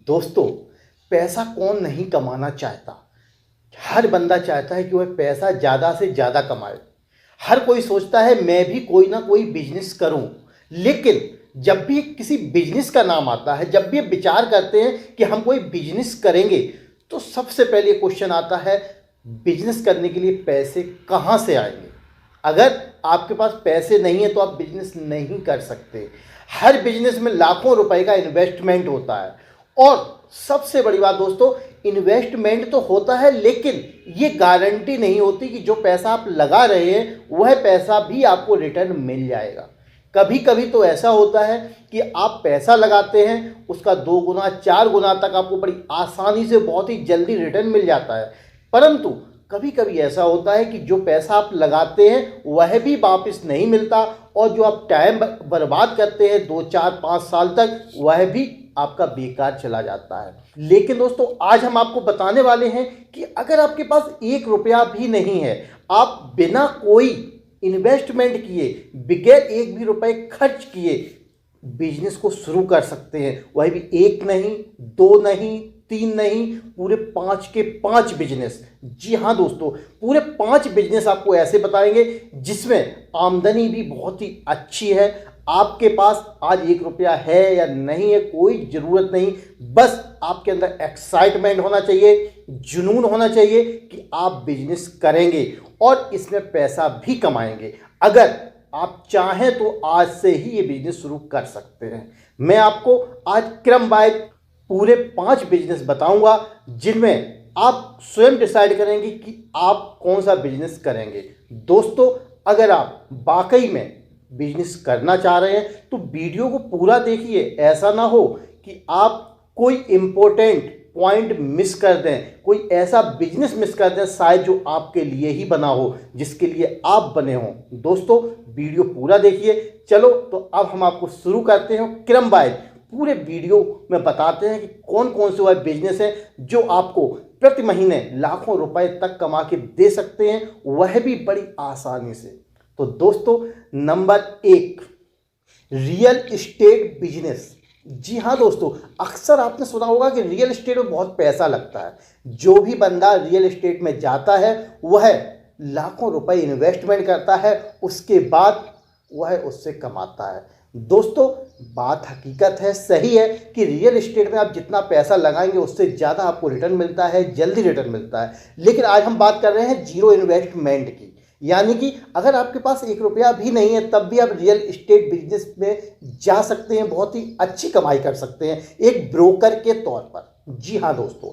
दोस्तों, पैसा कौन नहीं कमाना चाहता। हर बंदा चाहता है कि वह पैसा ज़्यादा से ज़्यादा कमाए। हर कोई सोचता है मैं भी कोई ना कोई बिजनेस करूं। लेकिन जब भी किसी बिजनेस का नाम आता है, जब भी विचार करते हैं कि हम कोई बिजनेस करेंगे, तो सबसे पहले क्वेश्चन आता है बिजनेस करने के लिए पैसे कहाँ से आएंगे। अगर आपके पास पैसे नहीं है तो आप बिजनेस नहीं कर सकते। हर बिजनेस में लाखों रुपए का इन्वेस्टमेंट होता है। और सबसे बड़ी बात दोस्तों, इन्वेस्टमेंट तो होता है, लेकिन ये गारंटी नहीं होती कि जो पैसा आप लगा रहे हैं वह पैसा भी आपको रिटर्न मिल जाएगा। कभी कभी तो ऐसा होता है कि आप पैसा लगाते हैं, उसका 2 गुना 4 गुना तक आपको बड़ी आसानी से बहुत ही जल्दी रिटर्न मिल जाता है। परंतु कभी कभी ऐसा होता है कि जो पैसा आप लगाते हैं वह भी वापस नहीं मिलता, और जो आप टाइम बर्बाद करते हैं 2 4 5 साल तक, वह भी आपका बेकार चला जाता है। लेकिन दोस्तों, आज हम आपको बताने वाले हैं कि अगर आपके पास 1 रुपया भी नहीं है, आप बिना कोई इन्वेस्टमेंट किए, बगैर 1 भी रुपए खर्च किए बिजनेस को शुरू कर सकते हैं। वह भी 1 नहीं, 2 नहीं, 3 नहीं, पूरे 5 के 5 बिजनेस। जी हाँ दोस्तों, पूरे 5 बिजनेस आपको ऐसे बताएंगे जिसमें आमदनी भी बहुत ही अच्छी है। आपके पास आज 1 रुपया है या नहीं है कोई ज़रूरत नहीं, बस आपके अंदर एक्साइटमेंट होना चाहिए, जुनून होना चाहिए कि आप बिजनेस करेंगे और इसमें पैसा भी कमाएंगे। अगर आप चाहें तो आज से ही ये बिजनेस शुरू कर सकते हैं। मैं आपको आज क्रम बाय पूरे 5 बिजनेस बताऊंगा, जिनमें आप स्वयं डिसाइड करेंगे कि आप कौन सा बिजनेस करेंगे। दोस्तों, अगर आप वाकई में बिजनेस करना चाह रहे हैं तो वीडियो को पूरा देखिए। ऐसा ना हो कि आप कोई इंपॉर्टेंट पॉइंट मिस कर दें, कोई ऐसा बिजनेस मिस कर दें शायद जो आपके लिए ही बना हो, जिसके लिए आप बने हों। दोस्तों, वीडियो पूरा देखिए। चलो तो अब हम आपको शुरू करते हैं क्रम बाय। पूरे वीडियो में बताते हैं कि कौन कौन से वह बिजनेस हैं जो आपको प्रति महीने लाखों रुपए तक कमा के दे सकते हैं, वह भी बड़ी आसानी से। तो दोस्तों, नंबर 1, रियल एस्टेट बिजनेस। जी हाँ दोस्तों, अक्सर आपने सुना होगा कि रियल एस्टेट में बहुत पैसा लगता है। जो भी बंदा रियल एस्टेट में जाता है वह लाखों रुपए इन्वेस्टमेंट करता है, उसके बाद वह उससे कमाता है। दोस्तों, बात हकीकत है, सही है कि रियल एस्टेट में आप जितना पैसा लगाएंगे उससे ज़्यादा आपको रिटर्न मिलता है, जल्दी रिटर्न मिलता है। लेकिन आज हम बात कर रहे हैं जीरो इन्वेस्टमेंट की, यानी कि अगर आपके पास 1 रुपया भी नहीं है तब भी आप रियल एस्टेट बिजनेस में जा सकते हैं, बहुत ही अच्छी कमाई कर सकते हैं एक ब्रोकर के तौर पर। जी हाँ दोस्तों,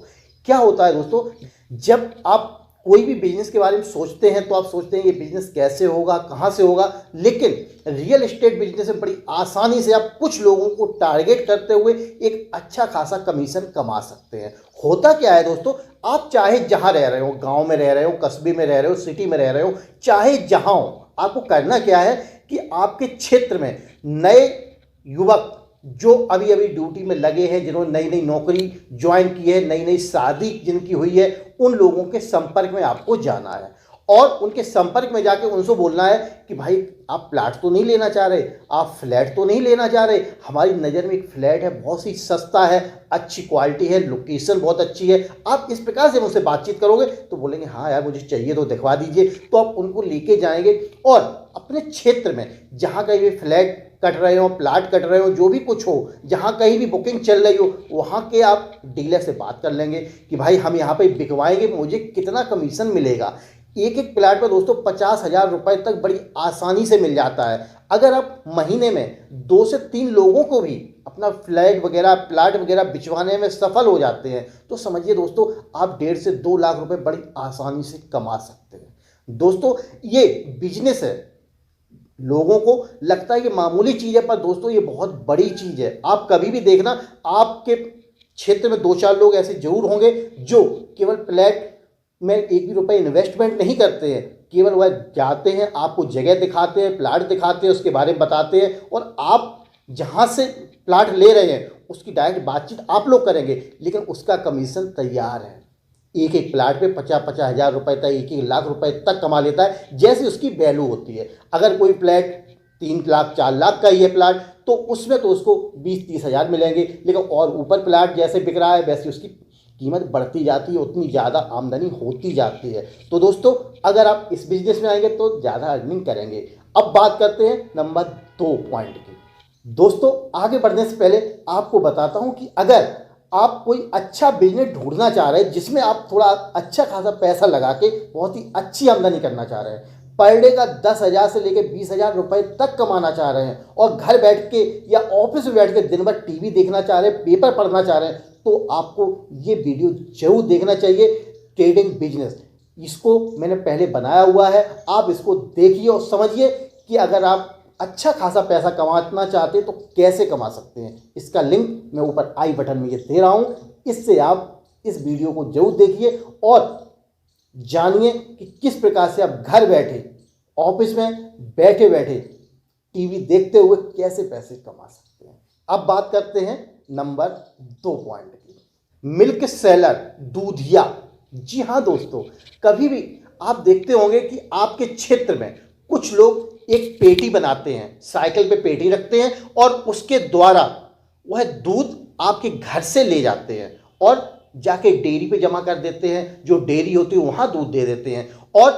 क्या होता है दोस्तों, जब आप कोई भी बिजनेस के बारे में सोचते हैं तो आप सोचते हैं ये बिजनेस कैसे होगा, कहाँ से होगा। लेकिन रियल एस्टेट बिजनेस में बड़ी आसानी से आप कुछ लोगों को टारगेट करते हुए एक अच्छा खासा कमीशन कमा सकते हैं। होता क्या है दोस्तों, आप चाहे जहाँ रह रहे हो, गांव में रह रहे हो, कस्बे में रह रहे हो, सिटी में रह रहे हो, चाहे जहाँ हो, आपको करना क्या है कि आपके क्षेत्र में नए युवक जो अभी अभी ड्यूटी में लगे हैं, जिन्होंने नई नई नौकरी ज्वाइन की है, नई नई शादी जिनकी हुई है, उन लोगों के संपर्क में आपको जाना है और उनके संपर्क में जाके उनसे बोलना है कि भाई आप प्लाट तो नहीं लेना चाह रहे, आप फ्लैट तो नहीं लेना चाह रहे, हमारी नज़र में एक फ्लैट है, बहुत ही सस्ता है, अच्छी क्वालिटी है, लोकेशन बहुत अच्छी है। आप इस प्रकार से उनसे बातचीत करोगे तो बोलेंगे हाँ यार मुझे चाहिए तो दिखवा दीजिए। तो आप उनको लेके जाएंगे और अपने क्षेत्र में जहाँ कहीं भी फ्लैट कट रहे हो, प्लाट कट रहे हो, जो भी कुछ हो, जहाँ कहीं भी बुकिंग चल रही हो, वहाँ के आप डीलर से बात कर लेंगे कि भाई हम यहाँ पे बिकवाएंगे, मुझे कितना कमीशन मिलेगा। एक एक प्लाट पर दोस्तों 50,000 रुपए तक बड़ी आसानी से मिल जाता है। अगर आप महीने में 2 से 3 लोगों को भी अपना फ्लैट वगैरह, प्लाट वगैरह बिचवाने में सफल हो जाते हैं तो समझिए दोस्तों, आप 1.5 से 2 लाख रुपए बड़ी आसानी से कमा सकते हैं। दोस्तों, ये बिजनेस है, लोगों को लगता है कि मामूली चीज़ है, पर दोस्तों ये बहुत बड़ी चीज़ है। आप कभी भी देखना, आपके क्षेत्र में 2-4 लोग ऐसे जरूर होंगे जो केवल फ्लैट में 1 भी रुपए इन्वेस्टमेंट नहीं करते हैं, केवल वह जाते हैं, आपको जगह दिखाते हैं, प्लाट दिखाते हैं, उसके बारे में बताते हैं, और आप जहाँ से प्लाट ले रहे हैं उसकी डायरेक्ट बातचीत आप लोग करेंगे, लेकिन उसका कमीशन तैयार है। एक एक प्लाट पे 50-50 हज़ार रुपए तक, 1-1 लाख रुपए तक कमा लेता है, जैसी उसकी वैल्यू होती है। अगर कोई फ्लैट 3 लाख 4 लाख का ही है प्लाट, तो उसमें तो उसको 20-30 हज़ार मिलेंगे, लेकिन और ऊपर प्लाट जैसे बिक रहा है वैसे उसकी कीमत बढ़ती जाती है, उतनी ज़्यादा आमदनी होती जाती है। तो दोस्तों अगर आप इस बिजनेस में आएंगे तो ज़्यादा अर्निंग करेंगे। अब बात करते हैं नंबर 2 पॉइंट की। दोस्तों आगे बढ़ने से पहले आपको बताता हूं कि अगर आप कोई अच्छा बिजनेस ढूंढना चाह रहे हैं जिसमें आप थोड़ा अच्छा खासा पैसा लगा के बहुत ही अच्छी आमदनी करना चाह रहे हैं, पर डे का 10,000 से लेकर 20,000 रुपए तक कमाना चाह रहे हैं और घर बैठ के या ऑफिस में बैठ के दिन भर टीवी देखना चाह रहे हैं, पेपर पढ़ना चाह रहे हैं, तो आपको ये वीडियो जरूर देखना चाहिए। ट्रेडिंग बिजनेस, इसको मैंने पहले बनाया हुआ है, आप इसको देखिए और समझिए कि अगर आप अच्छा खासा पैसा कमाना चाहते हैं तो कैसे कमा सकते हैं। इसका लिंक मैं ऊपर आई बटन में ये दे रहा हूं, इससे आप इस वीडियो को जरूर देखिए और जानिए कि किस प्रकार से आप घर बैठे ऑफिस में बैठे बैठे टीवी देखते हुए कैसे पैसे कमा सकते हैं। अब बात करते हैं नंबर 2 पॉइंट की, मिल्क सेलर, दूधिया। जी हाँ दोस्तों, कभी भी आप देखते होंगे कि आपके क्षेत्र में कुछ लोग एक पेटी बनाते हैं, साइकिल पे पेटी रखते हैं और उसके द्वारा वह दूध आपके घर से ले जाते हैं और जाके डेयरी पे जमा कर देते हैं। जो डेयरी होती है वहाँ दूध दे देते हैं। और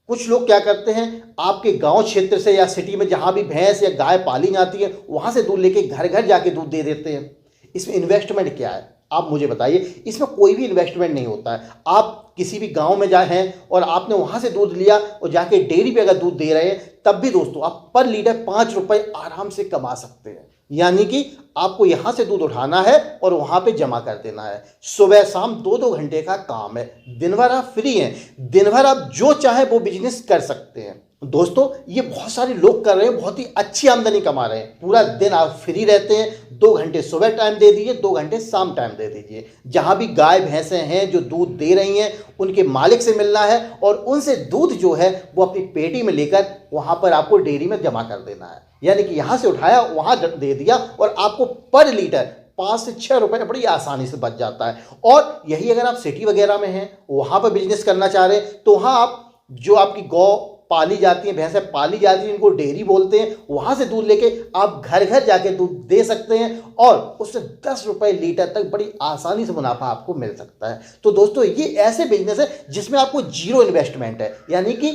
कुछ लोग क्या करते हैं, आपके गांव क्षेत्र से या सिटी में जहाँ भी भैंस या गाय पाली जाती है वहाँ से दूध लेके घर घर जाके दूध दे देते हैं। इसमें इन्वेस्टमेंट क्या है आप मुझे बताइए। इसमें कोई भी इन्वेस्टमेंट नहीं होता है। आप किसी भी गांव में जाए हैं और आपने वहाँ से दूध लिया और जाके डेयरी पे अगर दूध दे रहे हैं तब भी दोस्तों आप पर लीटर 5 रुपए आराम से कमा सकते हैं। यानी कि आपको यहाँ से दूध उठाना है और वहाँ पे जमा कर देना है। सुबह शाम 2-2 घंटे का काम है, दिन भर आप फ्री हैं, दिन भर आप जो चाहे वो बिजनेस कर सकते हैं। दोस्तों ये बहुत सारे लोग कर रहे हैं, बहुत ही अच्छी आमदनी कमा रहे हैं। पूरा दिन आप फ्री रहते हैं, 2 घंटे सुबह टाइम दे दीजिए, 2 घंटे शाम टाइम दे दीजिए। जहाँ भी गाय भैंसें हैं जो दूध दे रही हैं उनके मालिक से मिलना है और उनसे दूध जो है वो अपनी पेटी में लेकर वहाँ पर आपको डेयरी में जमा कर देना है। यानी कि यहाँ से उठाया वहाँ दे दिया और आपको पर लीटर 5 से 6 रुपए बड़ी आसानी से बच जाता है। और यही अगर आप सिटी वगैरह में हैं, वहाँ पर बिजनेस करना चाह रहे हैं, तो वहाँ आप जो आपकी गौ पाली जाती हैं, भैंसें पाली जाती हैं, इनको डेयरी बोलते हैं, वहाँ से दूध लेके आप घर घर जाके दूध दे सकते हैं और उससे 10 रुपए लीटर तक बड़ी आसानी से मुनाफा आपको मिल सकता है। तो दोस्तों ये ऐसे बिजनेस है जिसमें आपको जीरो इन्वेस्टमेंट है। यानी कि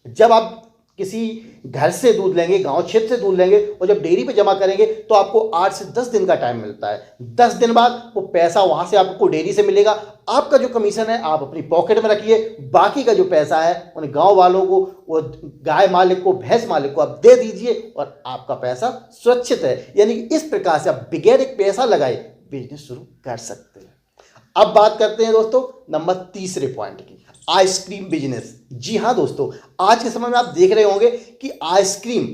जब आप किसी घर से दूध लेंगे, गांव क्षेत्र से दूध लेंगे और जब डेयरी पे जमा करेंगे तो आपको 8 से 10 दिन का टाइम मिलता है। 10 दिन बाद वो पैसा वहां से आपको डेयरी से मिलेगा। आपका जो कमीशन है आप अपनी पॉकेट में रखिए, बाकी का जो पैसा है उन गांव वालों को, वो गाय मालिक को, भैंस मालिक को आप दे दीजिए और आपका पैसा सुरक्षित है। यानी कि इस प्रकार से आप बगैर एक पैसा लगाए बिजनेस शुरू कर सकते हैं। अब बात करते हैं दोस्तों नंबर 3 पॉइंट की, आइसक्रीम बिजनेस। जी हाँ दोस्तों, आज के समय में आप देख रहे होंगे कि आइसक्रीम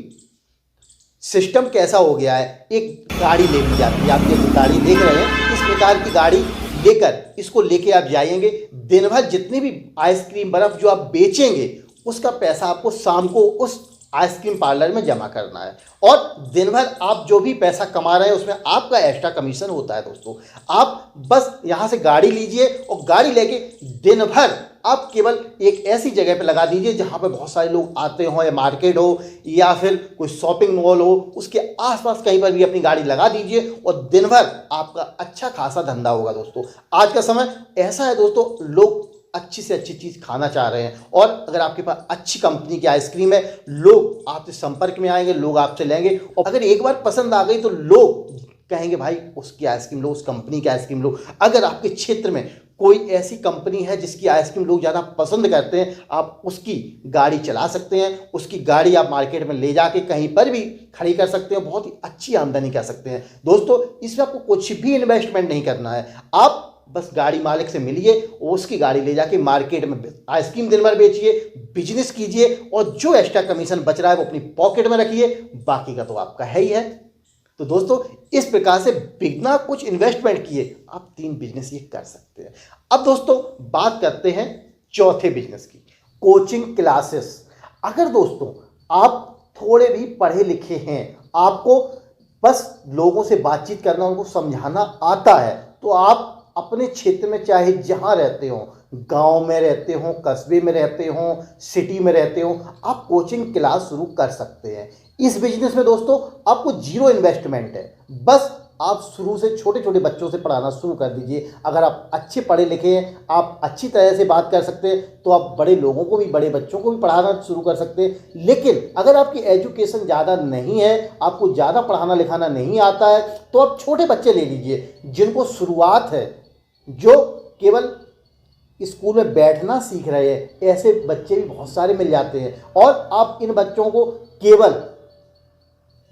सिस्टम कैसा हो गया है। एक गाड़ी ले ली जाती है, आप ये गाड़ी देख रहे हैं, इस प्रकार की गाड़ी लेकर इसको लेके आप जाएंगे, दिन भर जितनी भी आइसक्रीम बर्फ जो आप बेचेंगे उसका पैसा आपको शाम को उस आइसक्रीम पार्लर में जमा करना है और दिन भर आप जो भी पैसा कमा रहे हैं उसमें आपका एक्स्ट्रा कमीशन होता है। दोस्तों आप बस यहाँ से गाड़ी लीजिए और गाड़ी लेके दिन भर आप केवल एक ऐसी जगह पे लगा दीजिए जहाँ पे बहुत सारे लोग आते हो, या मार्केट हो या फिर कोई शॉपिंग मॉल हो, उसके आसपास कहीं पर भी अपनी गाड़ी लगा दीजिए और दिन भर आपका अच्छा खासा धंधा होगा। दोस्तों आज का समय ऐसा है दोस्तों, लोग अच्छी से अच्छी चीज़ खाना चाह रहे हैं और अगर आपके पास अच्छी कंपनी की आइसक्रीम है, लोग आपसे संपर्क में आएंगे, लोग आपसे लेंगे और अगर एक बार पसंद आ गई तो लोग कहेंगे भाई उसकी आइसक्रीम लो, उस कंपनी की आइसक्रीम लो। अगर आपके क्षेत्र में कोई ऐसी कंपनी है जिसकी आइसक्रीम लोग ज़्यादा पसंद करते हैं, आप उसकी गाड़ी चला सकते हैं, उसकी गाड़ी आप मार्केट में ले जाके कहीं पर भी खड़ी कर सकते हैं, बहुत ही अच्छी आमदनी कर सकते हैं। दोस्तों इसमें आपको कुछ भी इन्वेस्टमेंट नहीं करना है, आप बस गाड़ी मालिक से मिलिए, उसकी गाड़ी ले जाके मार्केट में आइसक्रीम दिन भर बेचिए, बिजनेस कीजिए और जो एक्स्ट्रा कमीशन बच रहा है वो अपनी पॉकेट में रखिए, बाकी का तो आपका है ही है। तो दोस्तों इस प्रकार से बिना कुछ इन्वेस्टमेंट किए आप 3 बिजनेस ये कर सकते हैं। अब दोस्तों बात करते हैं चौथे बिजनेस की, कोचिंग क्लासेस। अगर दोस्तों आप थोड़े भी पढ़े लिखे हैं, आपको बस लोगों से बातचीत करना, उनको समझाना आता है, तो आप अपने क्षेत्र में चाहे जहाँ रहते हो, गांव में रहते हो, कस्बे में रहते हो, सिटी में रहते हो, आप कोचिंग क्लास शुरू कर सकते हैं। इस बिजनेस में दोस्तों आपको जीरो इन्वेस्टमेंट है। बस आप शुरू से छोटे छोटे बच्चों से पढ़ाना शुरू कर दीजिए। अगर आप अच्छे पढ़े लिखे हैं, आप अच्छी तरह से बात कर सकते हैं, तो आप बड़े लोगों को भी, बड़े बच्चों को भी पढ़ाना शुरू कर सकते हैं। लेकिन अगर आपकी एजुकेशन ज़्यादा नहीं है, आपको ज़्यादा पढ़ाना लिखाना नहीं आता है, तो आप छोटे बच्चे ले लीजिए जिनको शुरुआत है, जो केवल स्कूल में बैठना सीख रहे हैं। ऐसे बच्चे भी बहुत सारे मिल जाते हैं, और आप इन बच्चों को केवल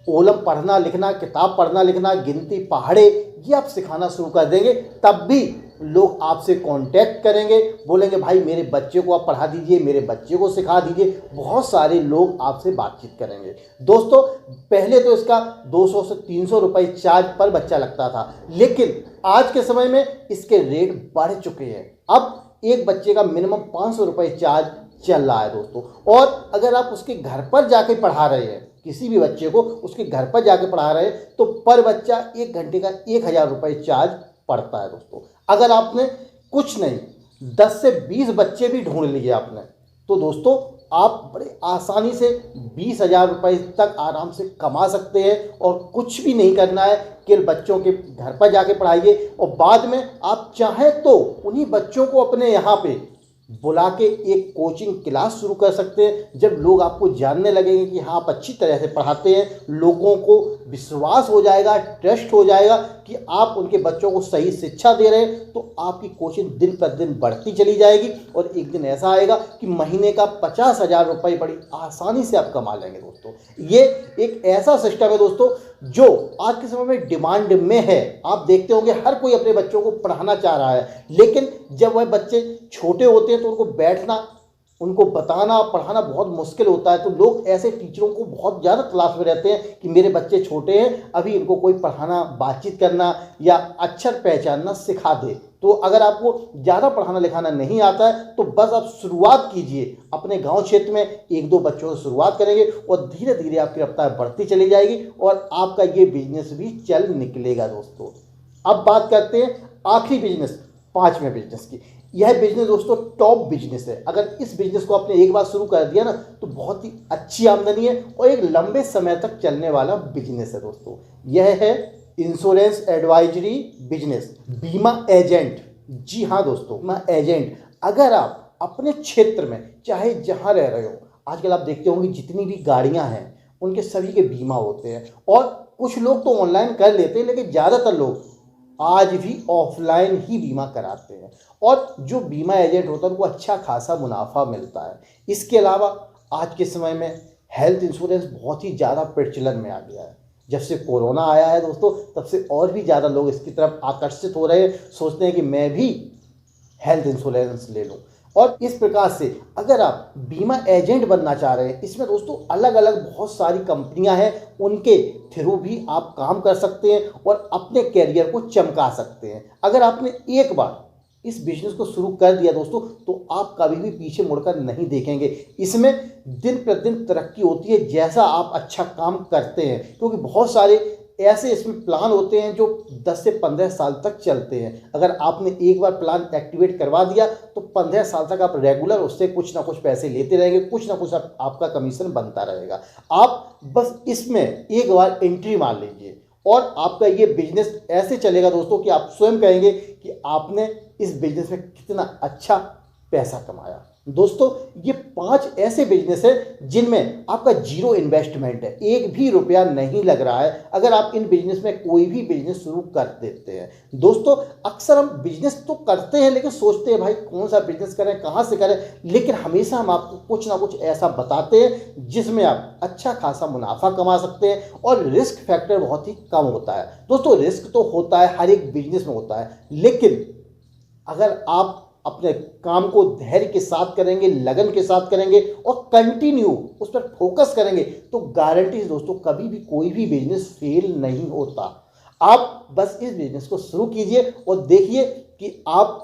ओलम पढ़ना लिखना, किताब पढ़ना लिखना, गिनती पहाड़े, ये आप सिखाना शुरू कर देंगे, तब भी लोग आपसे कांटेक्ट करेंगे, बोलेंगे भाई मेरे बच्चे को आप पढ़ा दीजिए, मेरे बच्चे को सिखा दीजिए। बहुत सारे लोग आपसे बातचीत करेंगे। दोस्तों पहले तो इसका 200 से 300 रुपये चार्ज पर बच्चा लगता था, लेकिन आज के समय में इसके रेट बढ़ चुके हैं। अब एक बच्चे का मिनिमम 500 रुपये चार्ज चल रहा है दोस्तों। और अगर आप उसके घर पर जाके पढ़ा रहे हैं, किसी भी बच्चे को उसके घर पर जाके पढ़ा रहे हैं, तो पर बच्चा 1 घंटे का 1000 रुपये चार्ज पड़ता है दोस्तों। अगर आपने कुछ नहीं 10 से 20 बच्चे भी ढूंढ लिए आपने, तो दोस्तों आप बड़े आसानी से 20,000 रुपये तक आराम से कमा सकते हैं। और कुछ भी नहीं करना है, केवल बच्चों के घर पर जाके पढ़ाइए, और बाद में आप चाहें तो उन्हीं बच्चों को अपने यहाँ पे बुला के एक कोचिंग क्लास शुरू कर सकते हैं। जब लोग आपको जानने लगेंगे कि हाँ आप अच्छी तरह से पढ़ाते हैं, लोगों को विश्वास हो जाएगा, ट्रस्ट हो जाएगा कि आप उनके बच्चों को सही शिक्षा दे रहे हैं, तो आपकी कोचिंग दिन प्रतिदिन बढ़ती चली जाएगी। और एक दिन ऐसा आएगा कि महीने का 50,000 रुपये बड़ी आसानी से आप कमा लेंगे दोस्तों। ये एक ऐसा सिस्टम है दोस्तों जो आज के समय में डिमांड में है। आप देखते होंगे हर कोई अपने बच्चों को पढ़ाना चाह रहा है, लेकिन जब वह बच्चे छोटे होते हैं तो उनको बैठना, उनको बताना, पढ़ाना बहुत मुश्किल होता है। तो लोग ऐसे टीचरों को बहुत ज़्यादा तलाश में रहते हैं कि मेरे बच्चे छोटे हैं, अभी इनको कोई पढ़ाना, बातचीत करना या अक्षर पहचानना सिखा दे। तो अगर आपको ज़्यादा पढ़ाना लिखाना नहीं आता है, तो बस आप शुरुआत कीजिए। अपने गांव क्षेत्र में 1-2 बच्चों से शुरुआत करेंगे, और धीरे धीरे आपकी रफ्तार बढ़ती चली जाएगी, और आपका ये बिजनेस भी चल निकलेगा दोस्तों। अब बात करते हैं आखिरी बिजनेस, 5वें बिजनेस की। यह बिजनेस दोस्तों टॉप बिजनेस है। अगर इस बिजनेस को आपने एक बार शुरू कर दिया ना, तो बहुत ही अच्छी आमदनी है, और एक लंबे समय तक चलने वाला बिजनेस है दोस्तों। यह है इंश्योरेंस एडवाइजरी बिजनेस, बीमा एजेंट। जी हाँ दोस्तों, बीमा एजेंट। अगर आप अपने क्षेत्र में चाहे जहाँ रह रहे हो, आजकल आप देखते होंगे जितनी भी गाड़ियाँ हैं उनके सभी के बीमा होते हैं। और कुछ लोग तो ऑनलाइन कर लेते हैं, लेकिन ज़्यादातर लोग आज भी ऑफलाइन ही बीमा कराते हैं, और जो बीमा एजेंट होता है उनको अच्छा खासा मुनाफा मिलता है। इसके अलावा आज के समय में हेल्थ इंश्योरेंस बहुत ही ज़्यादा प्रचलन में आ गया है। जब से कोरोना आया है दोस्तों, तब से और भी ज़्यादा लोग इसकी तरफ आकर्षित हो रहे हैं, सोचते हैं कि मैं भी हेल्थ इंश्योरेंस ले लूँ। और इस प्रकार से अगर आप बीमा एजेंट बनना चाह रहे हैं, इसमें दोस्तों अलग अलग बहुत सारी कंपनियां हैं, उनके थ्रू भी आप काम कर सकते हैं और अपने कैरियर को चमका सकते हैं। अगर आपने एक बार इस बिजनेस को शुरू कर दिया दोस्तों, तो आप कभी भी पीछे मुड़कर नहीं देखेंगे। इसमें दिन प्रतिदिन तरक्की होती है जैसा आप अच्छा काम करते हैं, क्योंकि बहुत सारे ऐसे इसमें प्लान होते हैं जो 10 से 15 साल तक चलते हैं। अगर आपने एक बार प्लान एक्टिवेट करवा दिया, तो 15 साल तक आप रेगुलर उससे कुछ ना कुछ पैसे लेते रहेंगे, कुछ ना कुछ आपका कमीशन बनता रहेगा। आप बस इसमें एक बार एंट्री मार लीजिए, और आपका ये बिजनेस ऐसे चलेगा दोस्तों कि आप स्वयं कहेंगे कि आपने इस बिजनेस में कितना अच्छा पैसा कमाया। दोस्तों ये 5 ऐसे बिजनेस हैं जिनमें आपका जीरो इन्वेस्टमेंट है, एक भी रुपया नहीं लग रहा है। अगर आप इन बिजनेस में कोई भी बिजनेस शुरू कर देते हैं दोस्तों, अक्सर हम बिजनेस तो करते हैं, लेकिन सोचते हैं भाई कौन सा बिजनेस करें, कहाँ से करें, लेकिन हमेशा हम आपको कुछ ना कुछ ऐसा बताते हैं जिसमें आप अच्छा खासा मुनाफा कमा सकते हैं, और रिस्क फैक्टर बहुत ही कम होता है। दोस्तों रिस्क तो होता है, हर एक बिजनेस में होता है, लेकिन अगर आप अपने काम को धैर्य के साथ करेंगे, लगन के साथ करेंगे और कंटिन्यू उस पर फोकस करेंगे, तो गारंटी दोस्तों कभी भी कोई भी बिजनेस फेल नहीं होता। आप बस इस बिजनेस को शुरू कीजिए और देखिए कि आप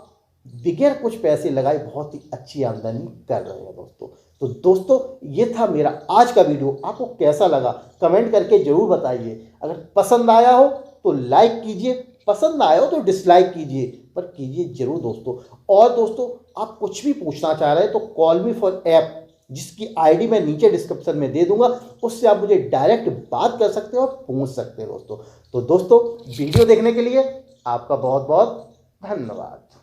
बगैर कुछ पैसे लगाए बहुत ही अच्छी आमदनी कर रहे हैं दोस्तों। तो दोस्तों ये था मेरा आज का वीडियो, आपको कैसा लगा कमेंट करके जरूर बताइए। अगर पसंद आया हो तो लाइक कीजिए, पसंद ना आया हो तो डिसलाइक कीजिए। पर कीजिए जरूर दोस्तों। और दोस्तों आप कुछ भी पूछना चाह रहे हैं तो कॉल मी फॉर ऐप, जिसकी आईडी मैं नीचे डिस्क्रिप्शन में दे दूंगा, उससे आप मुझे डायरेक्ट बात कर सकते हो और पूछ सकते हैं दोस्तों। तो दोस्तों वीडियो देखने के लिए आपका बहुत बहुत धन्यवाद।